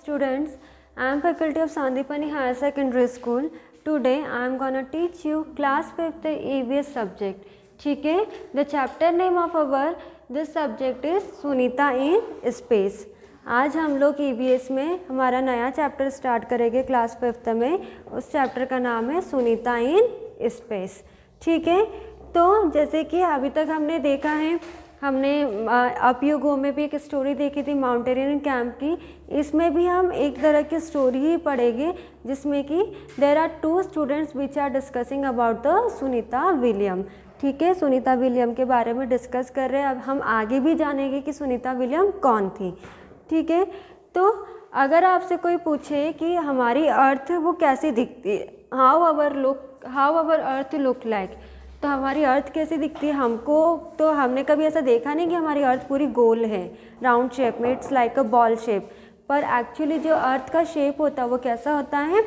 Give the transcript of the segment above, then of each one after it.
students, I am faculty of Sandipani Higher Secondary School. Today I am gonna teach you class 5th EVS subject. ठीक है, the chapter name of our this subject is Sunita in space. आज हम लोग EVS में हमारा नया chapter start करेंगे class 5th में. उस चैप्टर का नाम है सुनीता इन स्पेस. ठीक है, तो जैसे कि अभी तक हमने देखा है, हमने अप यू गो में भी एक स्टोरी देखी थी माउंटेनियरिंग कैंप की. इसमें भी हम एक तरह की स्टोरी ही पढ़ेंगे जिसमें कि there are 2 students which are discussing about the Sunita William. ठीक है, सुनीता विलियम के बारे में डिस्कस कर रहे हैं. अब हम आगे भी जानेंगे कि सुनीता विलियम कौन थी. ठीक है, तो अगर आपसे कोई पूछे कि हमारी अर्थ वो कैसी दिखती है, how our earth look like, तो हमारी अर्थ कैसी दिखती है हमको, तो हमने कभी ऐसा देखा नहीं कि हमारी अर्थ पूरी गोल है राउंड शेप में. It's like a ball shape. पर एक्चुअली जो अर्थ का शेप होता है वो कैसा होता है,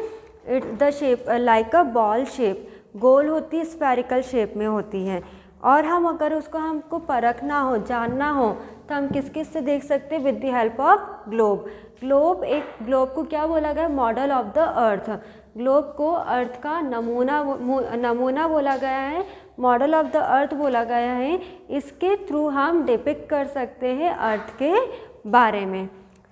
it's the shape like a ball shape. गोल होती है, स्फेरिकल शेप में होती है. और हम अगर उसको हमको परखना हो, जानना हो, तो हम किस किस से देख सकते हैं, with the help of globe. Globe को क्या बोला गया, model of the earth. Globe को अर्थ का नमूना बोला गया है, मॉडल ऑफ द अर्थ बोला गया है. इसके थ्रू हम डिपिक्ट कर सकते हैं अर्थ के बारे में.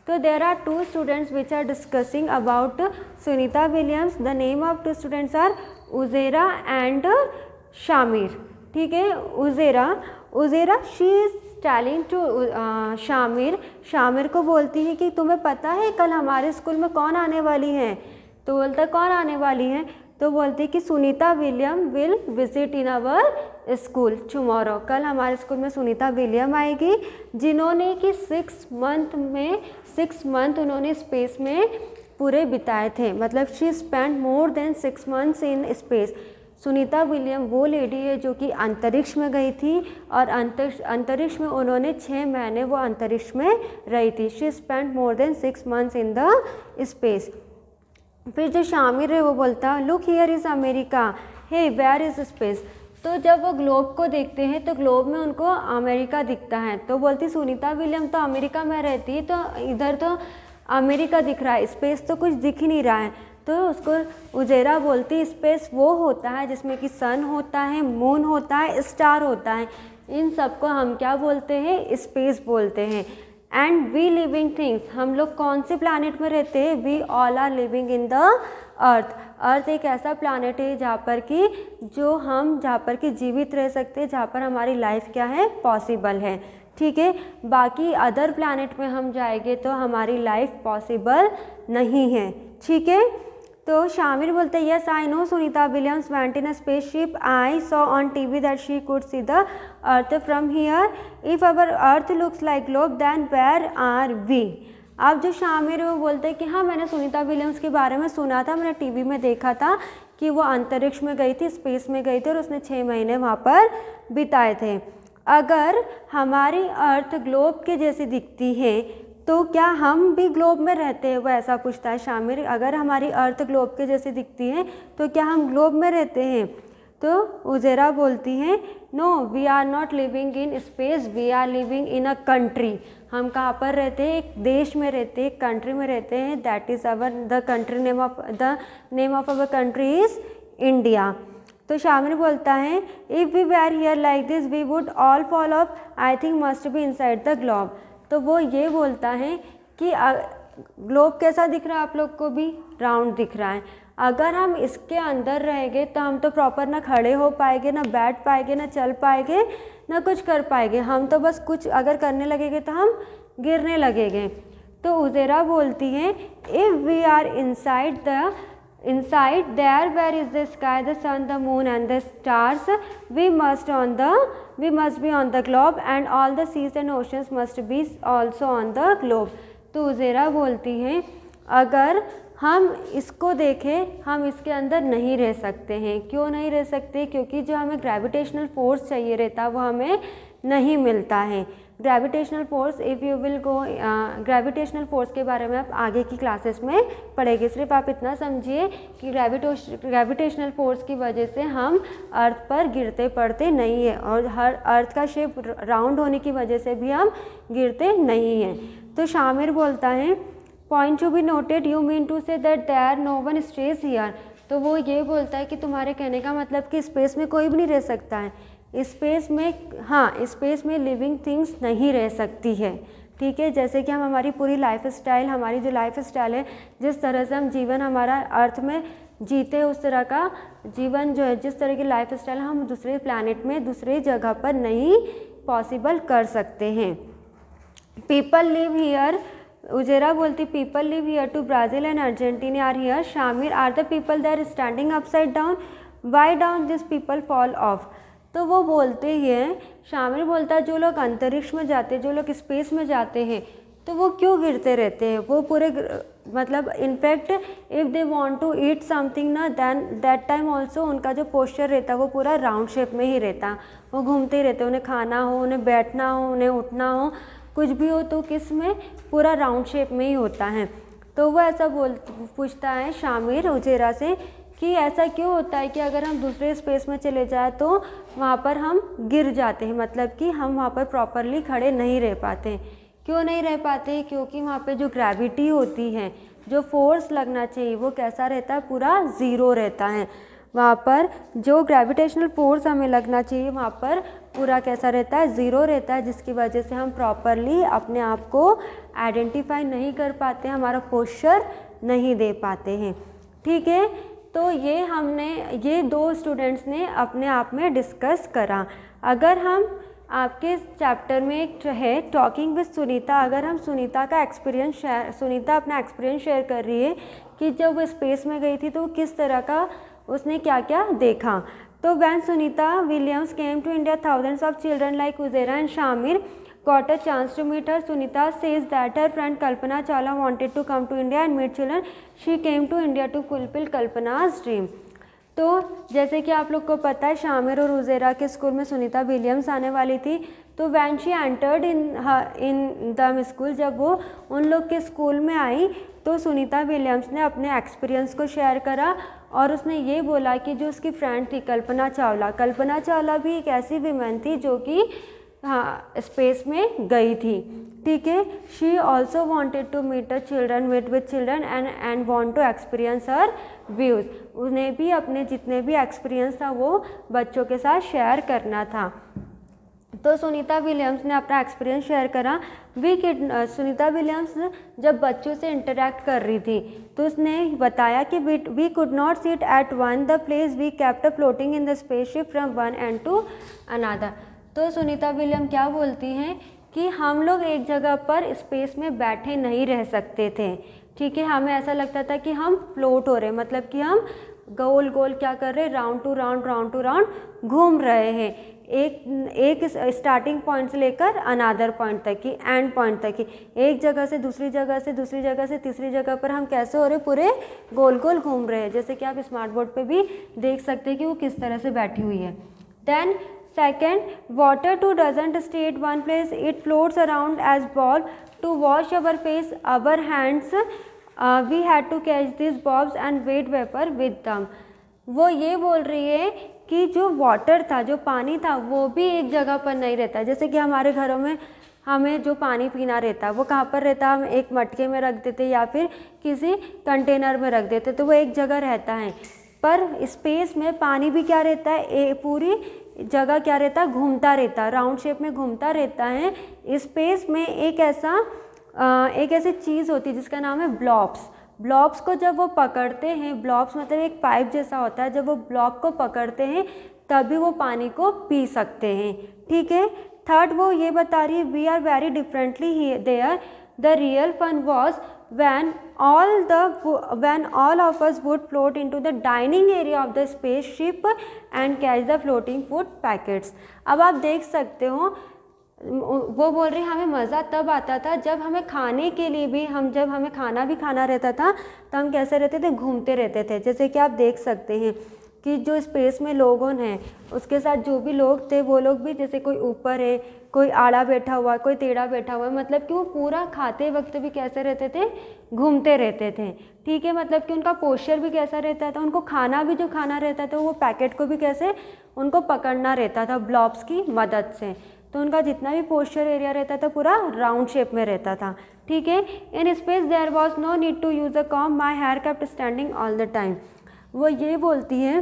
तो there are 2 students which are discussing about Sunita Williams. The name of 2 students are Uzera and Shamir. ठीक है, Uzera she is telling to Shamir को बोलती है कि तुम्हें पता है कल हमारे स्कूल में कौन आने वाली है. तो बोलता कौन आने वाली है, तो बोलती है कि Sunita William will visit in our school tomorrow. कल हमारे स्कूल में सुनीता विलियम आएगी, जिन्होंने कि 6 मंथ उन्होंने स्पेस में पूरे बिताए थे. मतलब she spend more than 6 months in space. Sunita William वो लेडी है जो कि अंतरिक्ष में गई थी और अंतरिक्ष में उन्होंने 6 महीने वो अंतरिक्ष में रही थी. She spend more than 6 months in the space. फिर जो शामिर है वो बोलता look here is America, hey where is space. तो जब वो ग्लोब को देखते हैं तो ग्लोब में उनको अमेरिका दिखता है. तो बोलती सुनीता विलियम तो अमेरिका में रहती है, तो इधर तो अमेरिका दिख रहा है, स्पेस तो कुछ दिख ही नहीं रहा है. तो उसको उजेरा बोलती स्पेस वो होता है जिसमें कि सन होता है, मून होता है, स्टार होता है. इन सबको हम क्या बोलते हैं, स्पेस बोलते हैं. एंड वी लिविंग थिंग्स, हम लोग कौन से प्लानट में रहते हैं, we all are living in the earth. Earth एक ऐसा प्लानट है जहाँ पर कि जीवित रह सकते हैं, जहाँ पर हमारी लाइफ क्या है, पॉसिबल है. ठीक है, बाकी अदर प्लानट में हम जाएंगे तो हमारी लाइफ पॉसिबल नहीं है. ठीक है, तो शामिर बोलते हैं yes I know Sunita Williams went in a spaceship. I saw on TV that she could see the earth from here. If our earth looks like globe then where are we. अब जो शामिर है वो बोलते हैं कि हाँ, मैंने सुनीता विलियम्स के बारे में सुना था, मैंने टीवी में देखा था कि वो अंतरिक्ष में गई थी, स्पेस में गई थी और उसने 6 महीने वहाँ पर बिताए थे. अगर हमारी अर्थ ग्लोब के जैसी दिखती है तो क्या हम भी ग्लोब में रहते हैं, वो ऐसा पूछता है शामिर. अगर हमारी अर्थ ग्लोब के जैसी दिखती है तो क्या हम ग्लोब में रहते हैं. तो उजेरा बोलती हैं no we are not living in space, we are living in a country. हम कहाँ पर रहते हैं, एक देश में रहते हैं, एक कंट्री में रहते हैं. That is the name of our country is India. तो शामिर बोलता है if we were here like this we would all fall off, I think must be inside the globe. तो वो ये बोलता है कि ग्लोब कैसा दिख रहा है आप लोग को भी, राउंड दिख रहा है. अगर हम इसके अंदर रहेंगे तो हम तो प्रॉपर ना खड़े हो पाएंगे, ना बैठ पाएंगे, ना चल पाएंगे, ना कुछ कर पाएंगे. हम तो बस कुछ अगर करने लगेंगे तो हम गिरने लगेंगे. तो उजेरा बोलती हैं if we are inside there where is the sky, the sun, the moon and the stars, we must be on the globe and all the seas and oceans must be also on the globe. तो उजेरा बोलती हैं अगर हम इसको देखें, हम इसके अंदर नहीं रह सकते हैं. क्यों नहीं रह सकते, क्योंकि जो हमें ग्रेविटेशनल फोर्स चाहिए रहता वो हमें नहीं मिलता है. Gravitational force if you will go, gravitational force के बारे में आप आगे की क्लासेस में पढ़ेंगे. सिर्फ आप इतना समझिए कि ग्रेविटेशनल फोर्स की वजह से हम अर्थ पर गिरते पड़ते नहीं है और हर अर्थ का शेप राउंड होने की वजह से भी हम गिरते नहीं हैं. तो शामिर बोलता है point to be noted, you mean to say that there no one stage here. तो वो ये बोलता है कि तुम्हारे कहने का मतलब कि स्पेस में कोई भी नहीं रह सकता है। स्पेस में, हाँ, स्पेस में लिविंग थिंग्स नहीं रह सकती है, ठीक है। जैसे कि हम हमारी पूरी लाइफ स्टाइल, हमारी जो लाइफ स्टाइल है, जिस तरह से हम जीवन हमारा अर्थ में जीते हैं, उस तरह का जीवन जो है, जिस तरह की लाइफ स्टाइल हम दूसरे प्लैनेट में दूसरी जगह पर नहीं पॉसिबल कर सकते हैं। पीपल लिव हियर, उजेरा बोलती people live here to Brazil and Argentina are here. Shamir, are the people they are standing upside down, why down this people fall off. तो वो बोलते हैं, शामिर बोलता है जो लोग अंतरिक्ष में जाते हैं, जो लोग स्पेस में जाते हैं, तो वो क्यों गिरते रहते हैं। वो पूरे मतलब in fact if they want to eat something ना, दैन दैट टाइम ऑल्सो उनका जो पोस्चर रहता है वो पूरा राउंड शेप में ही रहता, वो घूमते ही रहते, उन्हें खाना हो, उन्हें बैठना हो, उन्हें उठना हो, कुछ भी हो तो किस में, पूरा राउंड शेप में ही होता है। तो वो ऐसा पूछता है शामिर उजेरा से कि ऐसा क्यों होता है कि अगर हम दूसरे स्पेस में चले जाए तो वहाँ पर हम गिर जाते हैं, मतलब कि हम वहाँ पर प्रॉपरली खड़े नहीं रह पाते। क्यों नहीं रह पाते? क्योंकि वहाँ पे जो ग्रेविटी होती है, जो फोर्स लगना चाहिए वो कैसा रहता है, पूरा ज़ीरो रहता है। वहाँ पर जो ग्रेविटेशनल फोर्स हमें लगना चाहिए वहाँ पर पूरा कैसा रहता है, ज़ीरो रहता है, जिसकी वजह से हम प्रॉपरली अपने आप को आइडेंटिफाई नहीं कर पाते, हमारा पोस्चर नहीं दे पाते हैं, ठीक है। तो ये दो स्टूडेंट्स ने अपने आप में डिस्कस करा। अगर हम आपके चैप्टर में एक है टॉकिंग विद सुनीता, अगर हम सुनीता का एक्सपीरियंस सुनीता अपना एक्सपीरियंस शेयर कर रही है कि जब वो स्पेस में गई थी तो किस तरह का उसने क्या क्या देखा। तो when Sunita Williams came to India, thousands of children like Uzera and Shamir got a chance to meet her. Sunita says that her friend Kalpana Chawla wanted to come to India and meet children. She came to India to fulfill Kalpana's dream. तो जैसे कि आप लोग को पता है शामिर और उजेरा के स्कूल में सुनीता विलियम्स आने वाली थी। तो when she entered in the school, जब वो उन लोग के स्कूल में आई तो सुनीता विलियम्स ने अपने एक्सपीरियंस को शेयर करा और उसने ये बोला कि जो उसकी फ्रेंड थी कल्पना चावला भी एक ऐसी वीमेन थी जो कि स्पेस में गई थी, ठीक है। She also wanted to meet the children, meet with children and want to experience her views. उन्हें भी अपने जितने भी एक्सपीरियंस था वो बच्चों के साथ शेयर करना था। तो सुनीता विलियम्स ने अपना एक्सपीरियंस शेयर करा। सुनीता विलियम्स जब बच्चों से इंटरेक्ट कर रही थी तो उसने बताया कि we could not sit at one the place, we kept floating in the spaceship from one end to another. तो सुनीता विलियम क्या बोलती हैं कि हम लोग एक जगह पर स्पेस में बैठे नहीं रह सकते थे, ठीक है। हमें ऐसा लगता था कि हम फ्लोट हो रहे, मतलब कि हम गोल गोल क्या कर रहे हैं, राउंड टू राउंड घूम रहे हैं, एक स्टार्टिंग पॉइंट से लेकर अनदर पॉइंट तक की, एंड पॉइंट तक की, एक जगह से दूसरी जगह से तीसरी जगह पर हम कैसे हो रहे, पूरे गोल गोल घूम रहे हैं। जैसे कि आप स्मार्ट बोर्ड पे भी देख सकते हैं कि वो किस तरह से बैठी हुई है। Then second, water too doesn't stay at one place, it floats around as ball. To wash our face, our hands, we had to catch these bobs and wet vapor with them. वो ये बोल रही है कि जो water था, जो पानी था, वो भी एक जगह पर नहीं रहता। जैसे कि हमारे घरों में हमें जो पानी पीना रहता है वो कहाँ पर रहता है, हम एक मटके में रख देते या फिर किसी कंटेनर में रख देते, तो वो एक जगह रहता है। पर स्पेस में पानी भी क्या रहता है, पूरी जगह क्या रहता है, घूमता रहता है, राउंड शेप में घूमता रहता है। स्पेस में एक ऐसी चीज़ होती है जिसका नाम है ब्लॉब्स को जब वो पकड़ते हैं, ब्लॉब्स मतलब एक पाइप जैसा होता है, जब वो ब्लॉब को पकड़ते हैं तभी वो पानी को पी सकते हैं, ठीक है। थर्ड, वो ये बता रही है we are very differently there, the real fun was when all of us would float into the dining area of the spaceship and catch the floating food packets. अब आप देख सकते हो वो बोल रही हमें मज़ा तब आता था जब हमें खाने के लिए भी जब हमें खाना भी खाना रहता था तो हम कैसे रहते थे, घूमते रहते थे। जैसे कि आप देख सकते हैं कि जो स्पेस में लोगों हैं उसके साथ जो भी लोग थे वो लोग भी, जैसे कोई ऊपर है, कोई आड़ा बैठा हुआ है, कोई टेढ़ा बैठा हुआ है, मतलब कि वो पूरा खाते वक्त भी कैसे रहते थे, घूमते रहते थे, ठीक है। मतलब कि उनका पोस्चर भी कैसा रहता था, उनको खाना भी जो खाना रहता था वो पैकेट को भी कैसे उनको पकड़ना रहता था ब्लॉब्स की मदद से। तो उनका जितना भी पोस्चर एरिया रहता था पूरा राउंड शेप में रहता था। ठीक है। In space there was no need to use a comb, my hair kept standing all the time. वो ये बोलती है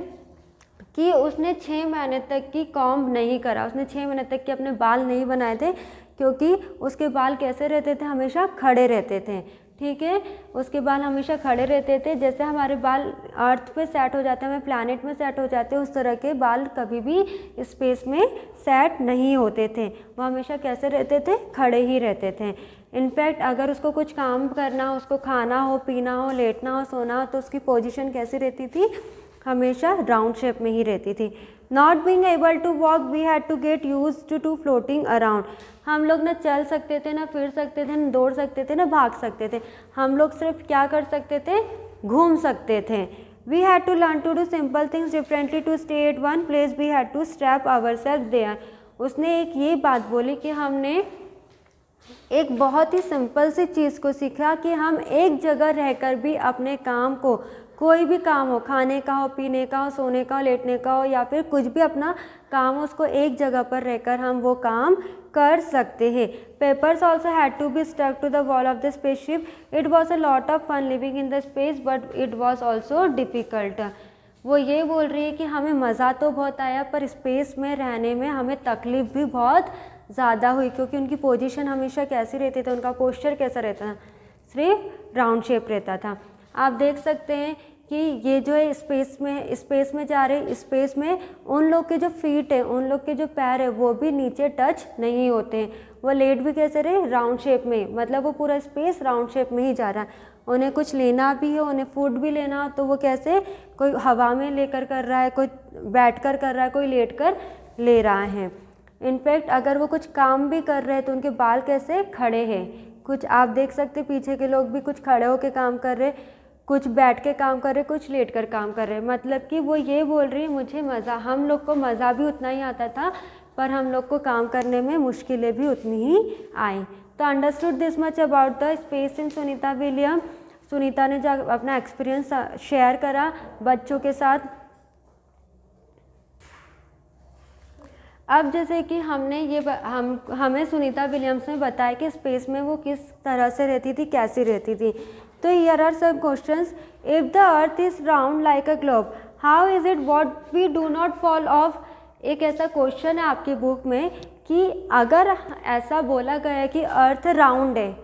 कि उसने 6 महीने तक की कॉम्ब नहीं करा, उसने 6 महीने तक के अपने बाल नहीं बनाए थे, क्योंकि उसके बाल कैसे रहते थे, हमेशा खड़े रहते थे। ठीक है, उसके बाल हमेशा खड़े रहते थे। जैसे हमारे बाल अर्थ पे सेट हो जाते हैं, हमें प्लैनेट में सेट हो जाते हैं, उस तरह के बाल कभी भी स्पेस में सेट नहीं होते थे। वो हमेशा कैसे रहते थे, खड़े ही रहते थे। इनफैक्ट अगर उसको कुछ काम करना हो, उसको खाना हो, पीना हो, लेटना हो, सोना हो, तो उसकी पोजीशन कैसी रहती थी, हमेशा राउंड शेप में ही रहती थी। Not being able to walk we had to get used to floating around. हम लोग ना चल सकते थे, ना फिर सकते थे, ना दौड़ सकते थे, ना भाग सकते थे। हम लोग सिर्फ क्या कर सकते थे, घूम सकते थे। We had to learn to do simple things differently to stay at one place, we had to strap ourselves there. उसने एक ये बात बोली कि हमने एक बहुत ही सिंपल सी चीज़ को सीखा कि हम एक जगह रहकर भी अपने काम को, कोई भी काम हो, खाने का हो, पीने का हो, सोने का हो, लेटने का हो, या फिर कुछ भी अपना काम हो, उसको एक जगह पर रहकर हम वो काम कर सकते हैं। Papers also had to be stuck to the wall of the spaceship. It was a lot of fun living in the space but it was also difficult. वो ये बोल रही है कि हमें मज़ा तो बहुत आया, पर स्पेस में रहने में हमें तकलीफ़ भी बहुत ज़्यादा हुई, क्योंकि उनकी पोजीशन हमेशा कैसी रहती थी, उनका पोस्चर कैसा रहता था, सिर्फ राउंड शेप रहता था। आप देख सकते हैं कि ये जो है स्पेस में जा रहे, स्पेस में उन लोग के जो फीट है, उन लोग के जो पैर है, वो भी नीचे टच नहीं होते हैं। वो लेट भी कैसे रहे, राउंड शेप में, मतलब वो पूरा स्पेस राउंड शेप में ही जा रहा है। उन्हें कुछ लेना भी हो, उन्हें फूड भी लेना हो, तो वो कैसे, कोई हवा में लेकर कर रहा है, कोई बैठ कर रहा है, कोई लेट कर ले रहा है। इनफैक्ट अगर वो कुछ काम भी कर रहे हैं तो उनके बाल कैसे, खड़े हैं। कुछ आप देख सकते पीछे के लोग भी कुछ खड़े होकर काम कर रहे, कुछ बैठ के काम कर रहे, कुछ लेट कर काम कर रहे। मतलब कि वो ये बोल रही है, मुझे मज़ा, हम लोग को मज़ा भी उतना ही आता था, पर हम लोग को काम करने में मुश्किलें भी उतनी ही आई। तो understood this much about the space in Sunita William. Sunita ने जब अपना एक्सपीरियंस शेयर करा बच्चों के साथ। अब जैसे कि हमने ये हमें सुनीता विलियम्स ने बताया कि स्पेस में वो किस तरह से रहती थी, कैसी रहती थी। तो here are some questions. If the earth is round like a globe, how is it what we do not fall off. एक ऐसा क्वेश्चन है आपकी बुक में कि अगर ऐसा बोला गया है कि अर्थ राउंड है,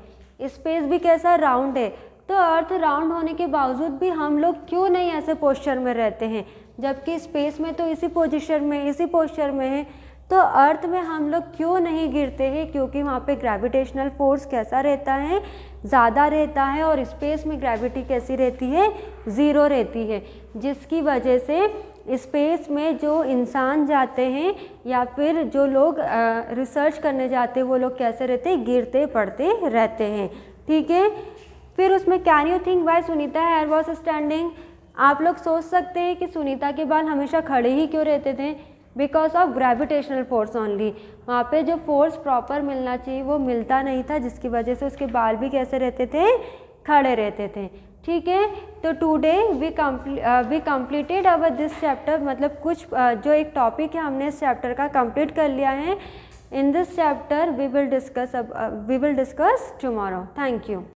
स्पेस भी कैसा राउंड है, तो अर्थ राउंड होने के बावजूद भी हम लोग क्यों नहीं ऐसे पोस्चर में रहते हैं, जबकि स्पेस में तो इसी पोजीशन में, इसी पोस्चर में है। तो अर्थ में हम लोग क्यों नहीं गिरते हैं, क्योंकि वहाँ पे ग्रेविटेशनल फोर्स कैसा रहता है, ज़्यादा रहता है, और स्पेस में ग्रेविटी कैसी रहती है, ज़ीरो रहती है, जिसकी वजह से स्पेस में जो इंसान जाते हैं या फिर जो लोग रिसर्च करने जाते हैं, वो लोग कैसे रहते हैं, गिरते पड़ते रहते हैं। ठीक है। फिर उसमें can you think why Sunita hair was standing. आप लोग सोच सकते हैं कि सुनीता के बाल हमेशा खड़े ही क्यों रहते थे, because of gravitational force only. वहाँ पे जो फोर्स प्रॉपर मिलना चाहिए वो मिलता नहीं था, जिसकी वजह से उसके बाल भी कैसे रहते थे, खड़े रहते थे। ठीक है। तो today we completed our this chapter, मतलब कुछ जो एक टॉपिक है हमने इस चैप्टर का कंप्लीट कर लिया है। In this chapter we will discuss tomorrow. Thank you.